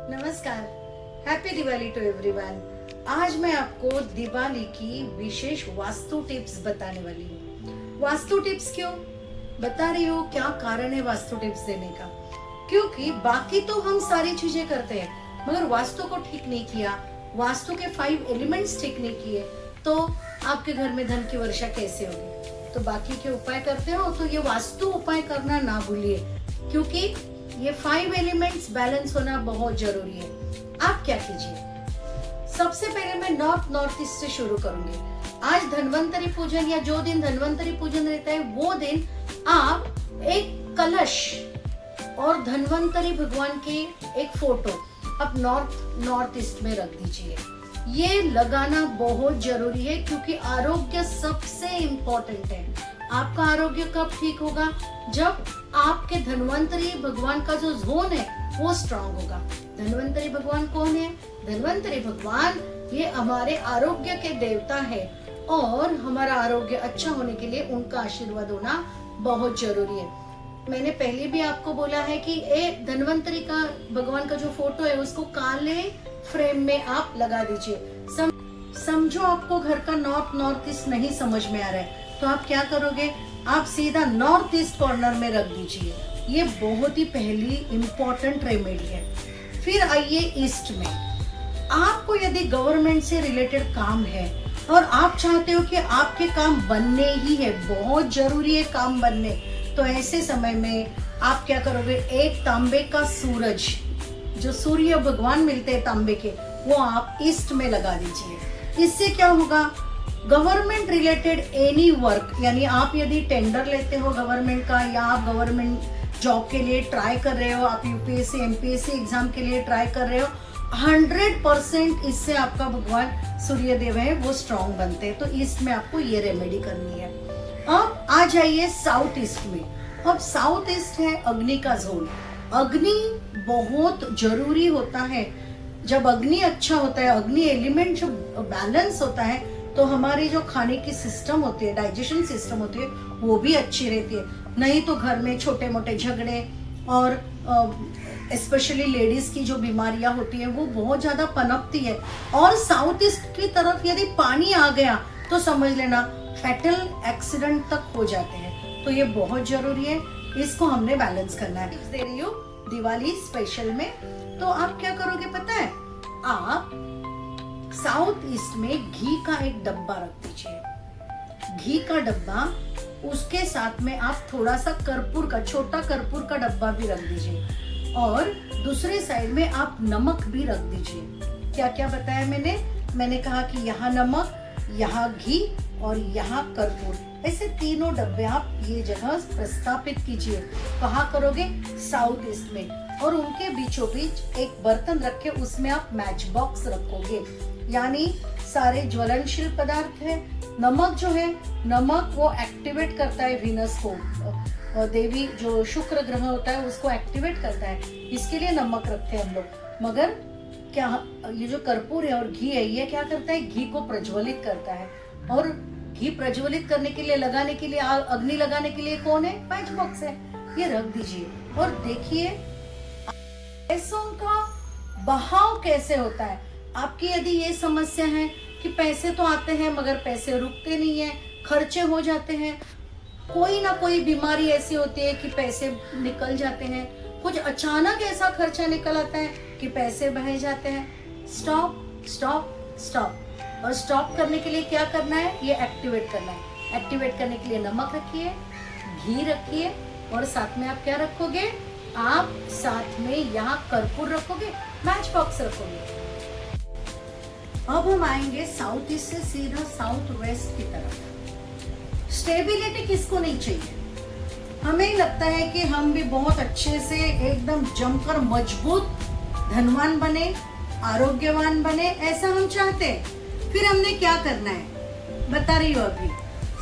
नमस्कार, happy Diwali to everyone. आज मैं आपको दिवाली की विशेष वास्तु टिप्स बताने वाली हूँ। वास्तु टिप्स क्यों बता रही हूँ, क्या कारण है वास्तु टिप्स देने का? क्योंकि बाकी तो हम सारी चीजें करते हैं, मगर वास्तु को ठीक नहीं किया, वास्तु के 5 एलिमेंट्स ठीक नहीं किए, तो आपके घर में धन की वर्षा कैसे होगी? तो बाकी के उपाय करते हो तो ये वास्तु उपाय करना ना भूलिए, क्योंकि ये 5 एलिमेंट्स बैलेंस होना बहुत जरूरी है। आप क्या कीजिए, सबसे पहले मैं नॉर्थ ईस्ट से शुरू करूंगी। आज धन्वंतरी पूजन या जो दिन धन्वंतरी पूजन रहता है वो दिन आप एक कलश और धन्वंतरी भगवान की एक फोटो आप नॉर्थ ईस्ट में रख दीजिए। ये लगाना बहुत जरूरी है, क्योंकि आरोग्य सबसे इम्पोर्टेंट है। आपका आरोग्य कब ठीक होगा? जब आपके धन्वंतरी भगवान का जो जोन है वो स्ट्रांग होगा। धन्वंतरी भगवान कौन है? धन्वंतरी भगवान ये हमारे आरोग्य के देवता है, और हमारा आरोग्य अच्छा होने के लिए उनका आशीर्वाद होना बहुत जरूरी है। मैंने पहले भी आपको बोला है कि धन्वंतरी का भगवान का जो फोटो है उसको काले फ्रेम में आप लगा दीजिए। समझो आपको घर का नॉर्थ ईस्ट नहीं समझ में आ रहा है, तो आप क्या करोगे, आप सीधा नॉर्थ ईस्ट कॉर्नर में रख दीजिए। ये बहुत ही पहली इम्पोर्टेंट रेमेडी है। फिर आइए ईस्ट में। आपको यदि गवर्नमेंट से रिलेटेड काम है और आप चाहते हो कि आपके काम बनने ही है, बहुत जरूरी है काम बनने, तो ऐसे समय में आप क्या करोगे, एक तांबे का सूरज, जो सूर्य भगवान मिलते हैं तांबे के, वो आप ईस्ट में लगा दीजिए। इससे क्या होगा, गवर्नमेंट रिलेटेड एनी वर्क, यानी आप यदि टेंडर लेते हो गवर्नमेंट का, या आप गवर्नमेंट जॉब के लिए ट्राई कर रहे हो, आप यूपीएससी एमपीएससी एग्जाम के लिए ट्राई कर रहे हो, 100% इससे आपका भगवान सूर्य देव है वो स्ट्रांग बनते हैं। तो ईस्ट में आपको ये रेमेडी करनी है। अब आ जाइए साउथ ईस्ट में। अब साउथ ईस्ट है अग्नि का जोन। अग्नि बहुत जरूरी होता है। जब अग्नि अच्छा होता है, अग्नि एलिमेंट जो बैलेंस होता है, तो हमारी जो खाने की सिस्टम होती है, डाइजेशन सिस्टम होती है, वो भी अच्छी रहती है। नहीं तो घर में छोटे मोटे झगड़े और स्पेशली लेडीज की जो बीमारियां होती है वो बहुत ज्यादा पनपती है। और साउथ ईस्ट की तरफ यदि पानी आ गया तो समझ लेना फैटल एक्सीडेंट तक हो जाते हैं। तो ये बहुत जरूरी है, इसको हमने बैलेंस करना है। दे रही हूँ दिवाली स्पेशल में। तो आप क्या करोगे पता है, आप साउथ ईस्ट में घी का एक डब्बा रख दीजिए। घी का डब्बा, उसके साथ में आप थोड़ा सा कर्पूर का, छोटा कर्पूर का डब्बा भी रख दीजिए, और दूसरे साइड में आप नमक भी रख दीजिए। क्या क्या बताया मैंने कहा कि यहाँ नमक, यहाँ घी और यहाँ कर्पूर, ऐसे तीनों डब्बे आप ये जगह प्रस्थापित कीजिए। कहाँ करोगे? साउथ ईस्ट में। और उनके बीचों बीच एक बर्तन रखे, उसमें आप मैच बॉक्स रखोगे, यानी सारे ज्वलनशील पदार्थ है। नमक जो है, नमक वो एक्टिवेट करता है वीनस को, और देवी जो शुक्र ग्रह होता है उसको एक्टिवेट करता है, इसके लिए नमक रखते हैं हम लोग। मगर क्या ये जो कर्पूर है और घी है, ये क्या करता है, घी को प्रज्वलित करता है। और घी प्रज्वलित करने के लिए, लगाने के लिए, अग्नि लगाने के लिए कौन है? मैच बॉक्स है। ये रख दीजिए और देखिए पैसों का बहाव कैसे होता है। आपकी यदि ये समस्या है कि पैसे तो आते हैं मगर पैसे रुकते नहीं है, खर्चे हो जाते हैं, कोई ना कोई बीमारी ऐसी होती है कि पैसे निकल जाते हैं, कुछ अचानक ऐसा खर्चा निकल आता है कि पैसे बह जाते हैं, स्टॉप स्टॉप स्टॉप। और स्टॉप करने के लिए क्या करना है, ये एक्टिवेट करना है। एक्टिवेट करने के लिए नमक रखिए, घी रखिए, और साथ में आप क्या रखोगे, आप साथ में यहाँ कर्पूर रखोगे, मैच बॉक्स रखोगे। अब हम आएंगे साउथ ईस्ट से सीधा साउथ वेस्ट की तरफ। स्टेबिलिटी किसको नहीं चाहिए? हमें लगता है कि हम भी बहुत अच्छे से एकदम जमकर मजबूत धनवान बने, आरोग्यवान बने, ऐसा हम चाहते हैं। फिर हमने क्या करना है बता रही हूँ अभी।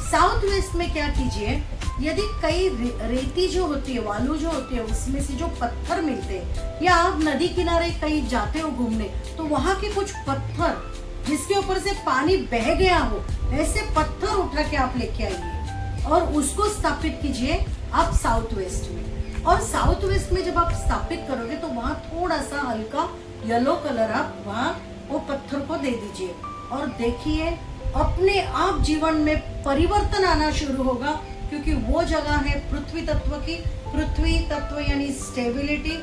साउथ वेस्ट में क्या कीजिए, यदि कई रेती जो होती है, वालू जो होती है, उसमें से जो पत्थर मिलते हैं, या आप नदी किनारे कहीं जाते हो घूमने, तो वहां के कुछ पत्थर जिसके ऊपर से पानी बह गया हो, ऐसे पत्थर उठा के आप लेके आइए और उसको स्थापित कीजिए आप साउथ वेस्ट में। और साउथ वेस्ट में जब आप स्थापित करोगे तो वहां थोड़ा सा हल्का येलो कलर आप वहाँ वो पत्थर को दे दीजिए और देखिए अपने आप जीवन में परिवर्तन आना शुरू होगा, क्योंकि वो जगह है पृथ्वी तत्व की। पृथ्वी तत्व यानी स्टेबिलिटी।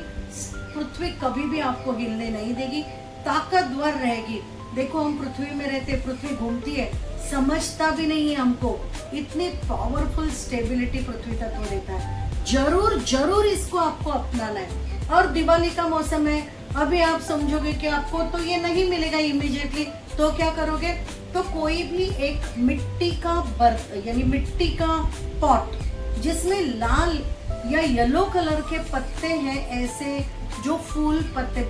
पृथ्वी कभी भी आपको हिलने नहीं देगी, ताकतवर रहेगी। देखो हम पृथ्वी में रहते, पृथ्वी घूमती है, समझता भी नहीं है हमको, इतनी पावरफुल स्टेबिलिटी पृथ्वी तत्व देता है। जरूर जरूर इसको आपको अपनाना है। और दिवाली का मौसम है, अभी आप समझोगे कि आपको तो ये नहीं मिलेगा इमीडिएटली, तो क्या करोगे, तो कोई भी एक मिट्टी का बर्तन यानी मिट्टी का पॉट जिसमें लाल या येलो कलर के पत्ते हैं, ऐसे जो फूल पत्ते,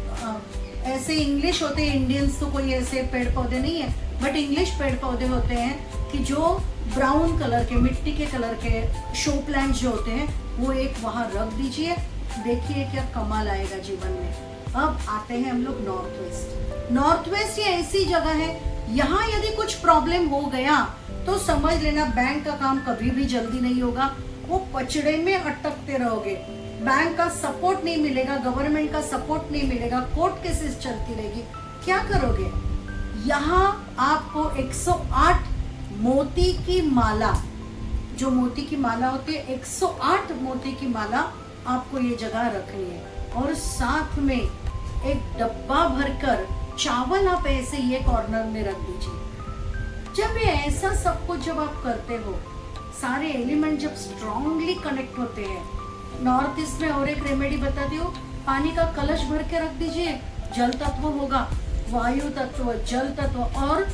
ऐसे इंग्लिश होते हैं, इंडियंस तो कोई ऐसे पेड़ पौधे नहीं है, बट इंग्लिश पेड़ पौधे होते हैं कि जो ब्राउन कलर के, मिट्टी के कलर के शो प्लांट जो होते हैं, वो एक वहां रख दीजिए। देखिए क्या कमाल आएगा जीवन में। अब आते हैं हम लोग नॉर्थ वेस्ट। नॉर्थ वेस्ट ये ऐसी जगह है, यहाँ यदि कुछ प्रॉब्लम हो गया तो समझ लेना बैंक का काम कभी भी जल्दी नहीं होगा, वो पचड़े में अटकते रहोगे। बैंक का सपोर्ट नहीं मिलेगा, गवर्नमेंट का सपोर्ट नहीं मिलेगा, कोर्ट केसेस चलती रहेगी। क्या करोगे, यहाँ आपको 108 मोती की माला, जो मोती की माला होती है, 108 मोती की माला आपको ये जगह रखनी है। और साथ में एक डब्बा भरकर चावल आप ऐसे ये कॉर्नर में रख दीजिए। जब ये ऐसा सब कुछ जब आप करते हो, सारे एलिमेंट जब स्ट्रांगली कनेक्ट होते हैं। नॉर्थ ईस्ट में और एक रेमेडी बताती हूँ, पानी का कलश भर के रख दीजिए, जल तत्व होगा, वायु तत्व, जल तत्व, और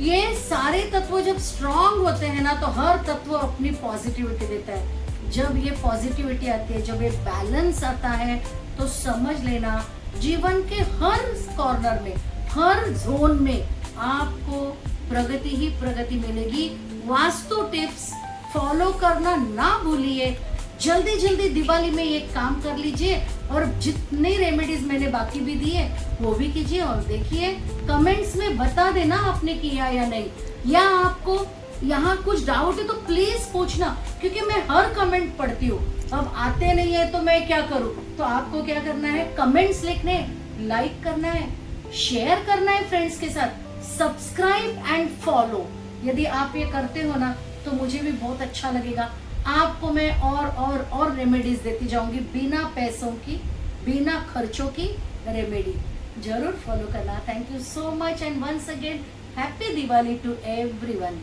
ये सारे तत्व जब स्ट्रांग होते हैं ना, तो हर तत्व अपनी पॉजिटिविटी देता है। जब ये पॉजिटिविटी आती है, जब ये बैलेंस आता है, तो समझ लेना जीवन के हर कॉर्नर में, हर जोन में आपको प्रगति ही प्रगति मिलेगी। वास्तु टिप्स फॉलो करना ना भूलिए। जल्दी जल्दी दिवाली में ये काम कर लीजिए, और जितने रेमेडीज मैंने बाकी भी दिए वो भी कीजिए। और देखिए कमेंट्स में बता देना आपने किया या नहीं, या आपको यहाँ कुछ डाउट है तो प्लीज पूछना, क्योंकि मैं हर कमेंट पढ़ती हूँ। अब आते नहीं है तो मैं क्या करूँ, तो आपको क्या करना है, कमेंट्स लिखने, लाइक करना है, शेयर करना है फ्रेंड्स के साथ, सब्सक्राइब एंड फॉलो। यदि आप ये करते हो ना, तो मुझे भी बहुत अच्छा लगेगा। आपको मैं और रेमेडीज देती जाऊंगी, बिना पैसों की, बिना खर्चों की रेमेडी। जरूर फॉलो करना। Thank you so much and once again happy Diwali to everyone.